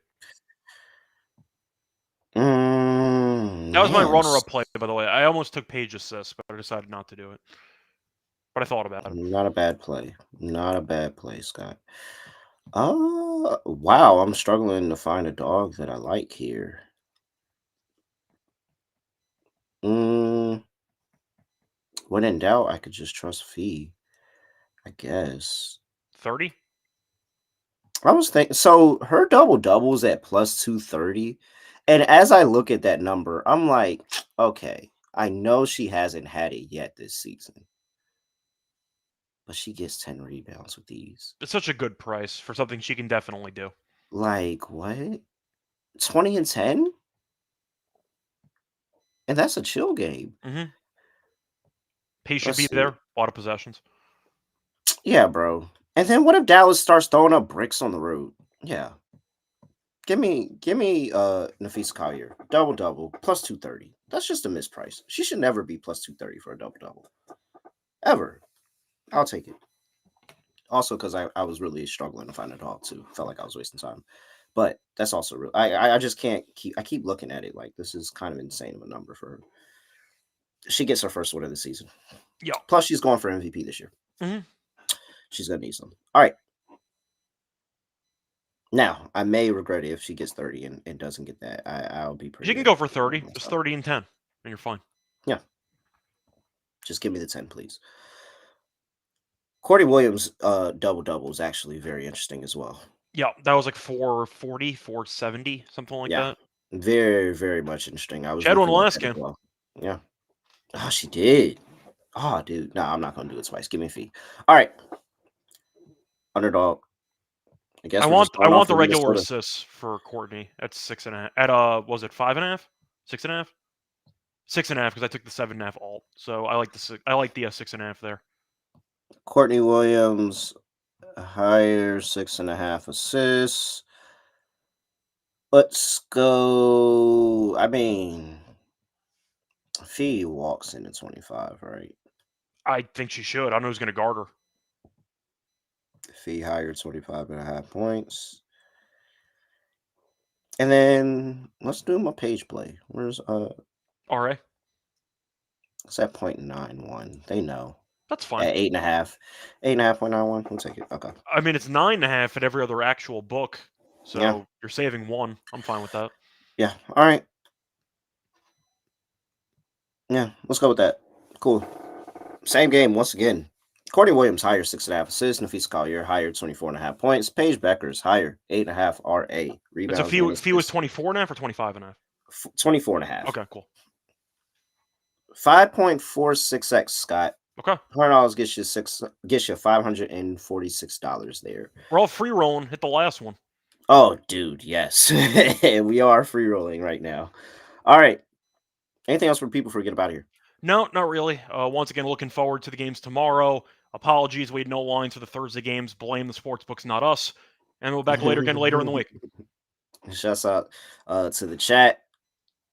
[SPEAKER 4] That was my runner-up play, by the way. I almost took Paige assist, but I decided not to do it. But I thought about it.
[SPEAKER 1] Not a bad play. Not a bad play, Scott. Wow. I'm struggling to find a dog that I like here. When in doubt, I could just trust Fee, I guess.
[SPEAKER 4] 30?
[SPEAKER 1] I was thinking, so her double doubles at plus 230. And as I look at that number, I'm like, okay, I know she hasn't had it yet this season, but she gets 10 rebounds with these.
[SPEAKER 4] It's such a good price for something she can definitely do.
[SPEAKER 1] Like, what? 20 and 10? And that's a chill game.
[SPEAKER 4] Mm-hmm. Pace should
[SPEAKER 1] Let's
[SPEAKER 4] be
[SPEAKER 1] see.
[SPEAKER 4] there. A lot of possessions.
[SPEAKER 1] Yeah, bro. And then what if Dallas starts throwing up bricks on the road? Yeah. Give me Nafisa Collier. Double plus 230. That's just a misprice. She should never be plus 230 for a double. Ever. I'll take it. Also, because I was really struggling to find a dog too. Felt like I was wasting time. But that's also real. I just can't keep looking at it like this is kind of insane of a number for her. She gets her first win of the season.
[SPEAKER 4] Yeah.
[SPEAKER 1] Plus, she's going for MVP this year.
[SPEAKER 4] Mm-hmm.
[SPEAKER 1] She's gonna need some. All right. Now, I may regret it if she gets 30 and doesn't get that. I'll be pretty.
[SPEAKER 4] She can go for 30. Just 30 and 10, and you're fine.
[SPEAKER 1] Yeah. Just give me the 10, please. Courtney Williams double is actually very interesting as well.
[SPEAKER 4] Yeah, that was like 440, 470, something like that.
[SPEAKER 1] Very, very much interesting. I was
[SPEAKER 4] She had one
[SPEAKER 1] looking at
[SPEAKER 4] last
[SPEAKER 1] that as
[SPEAKER 4] game.
[SPEAKER 1] well. Yeah. Oh, she did. Oh, dude. No, I'm not going to do it twice. Give me a fee. All right. Underdog. I guess
[SPEAKER 4] I
[SPEAKER 1] we're just
[SPEAKER 4] want
[SPEAKER 1] going off
[SPEAKER 4] the
[SPEAKER 1] of
[SPEAKER 4] regular
[SPEAKER 1] Minnesota.
[SPEAKER 4] assists for Courtney at 6.5. At was it 5.5? 6.5? 6.5 because I took the 7.5 alt. So I like the 6.5 there.
[SPEAKER 1] Courtney Williams, higher 6.5 assists. Let's go. I mean, Fee walks in at 25, right?
[SPEAKER 4] I think she should. I don't know who's going to guard her.
[SPEAKER 1] Fee higher 25.5 points. And then let's do my page play. Where's
[SPEAKER 4] RA?
[SPEAKER 1] It's at 0.91. They know.
[SPEAKER 4] That's fine.
[SPEAKER 1] At 8.5. 8.5.91. We'll take it. Okay.
[SPEAKER 4] I mean, it's 9.5 at every other actual book. So
[SPEAKER 1] Yeah.
[SPEAKER 4] you're saving 1. I'm fine with that.
[SPEAKER 1] Yeah. All right. Yeah. Let's go with that. Cool. Same game once again. Courtney Williams higher 6.5 assists. Nafisa Collier higher 24.5 points. Paige Beckers higher 8.5 RA rebounds.
[SPEAKER 4] So Fee was 24.5 or 25.5?
[SPEAKER 1] 24.5.
[SPEAKER 4] Okay, cool.
[SPEAKER 1] 5.46x, Scott.
[SPEAKER 4] Okay.
[SPEAKER 1] $100 gets you $546 there.
[SPEAKER 4] We're all free rolling. Hit the last one.
[SPEAKER 1] Oh, dude, yes. We are free rolling right now. All right. Anything else for people before we get about here?
[SPEAKER 4] No, not really. Once again, looking forward to the games tomorrow. Apologies, we had no lines for the Thursday games. Blame the sports books, not us. And we'll be back later in the week.
[SPEAKER 1] Shouts out to the chat.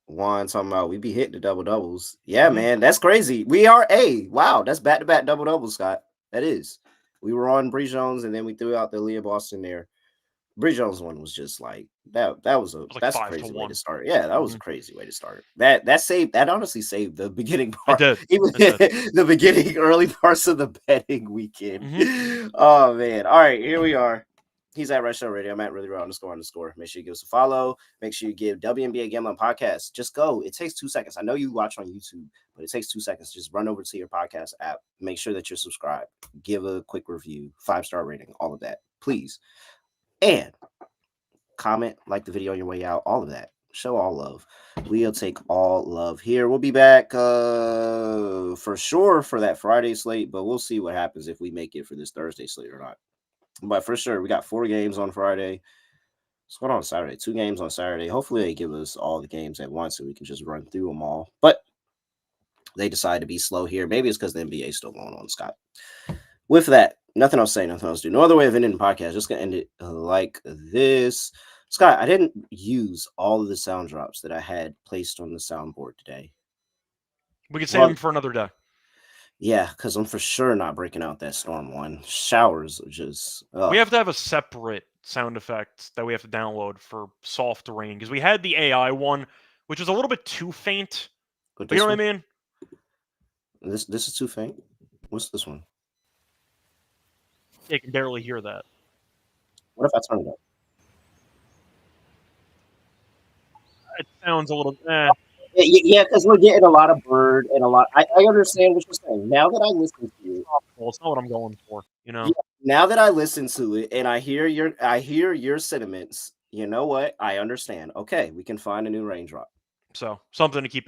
[SPEAKER 1] Juan talking about we be hitting the double doubles. Yeah, man, that's crazy. We are wow, that's back-to-back double doubles, Scott. That is. We were on Bree Jones, and then we threw out the Leah Boston there. Bree Jones one was just like that's a crazy way to start. Yeah, that was a crazy way to start. That honestly saved the beginning part.
[SPEAKER 4] It did.
[SPEAKER 1] Even the beginning, early parts of the betting weekend. Oh man. All right, here we are. He's at Red Show Radio. I'm at really raw __. Make sure you give us a follow. Make sure you give WNBA Gambling Podcast. Just go. It takes 2 seconds. I know you watch on YouTube, but it takes 2 seconds. Just run over to your podcast app. Make sure that you're subscribed. Give a quick review, 5-star rating, all of that, please. And comment, like the video on your way out, all of that. Show all love. We'll take all love here. We'll be back for sure for that Friday slate, but we'll see what happens if we make it for this Thursday slate or not. But for sure, we got 4 games on Friday. What's going on Saturday? 2 games on Saturday. Hopefully they give us all the games at once so we can just run through them all. But they decide to be slow here. Maybe it's because the NBA is still going on, Scott. With that, nothing else to say, nothing else to do. No other way of ending the podcast. Just going to end it like this. Scott, I didn't use all of the sound drops that I had placed on the soundboard today.
[SPEAKER 4] We can save them for another day.
[SPEAKER 1] Yeah, because I'm for sure not breaking out that storm one. Showers are just...
[SPEAKER 4] We have to have a separate sound effect that we have to download for soft rain, because we had the AI one, which was a little bit too faint. But you know what I mean?
[SPEAKER 1] This is too faint? What's this one?
[SPEAKER 4] You can barely hear that.
[SPEAKER 1] What if I turn it up?
[SPEAKER 4] It sounds a little...
[SPEAKER 1] Yeah, because we're getting a lot of bird and a lot... I understand what you're saying. Now that I listen to it...
[SPEAKER 4] It's not what I'm going for, you know?
[SPEAKER 1] Yeah, now that I listen to it and I hear your sentiments, you know what? I understand. Okay, we can find a new raindrop.
[SPEAKER 4] So, something to keep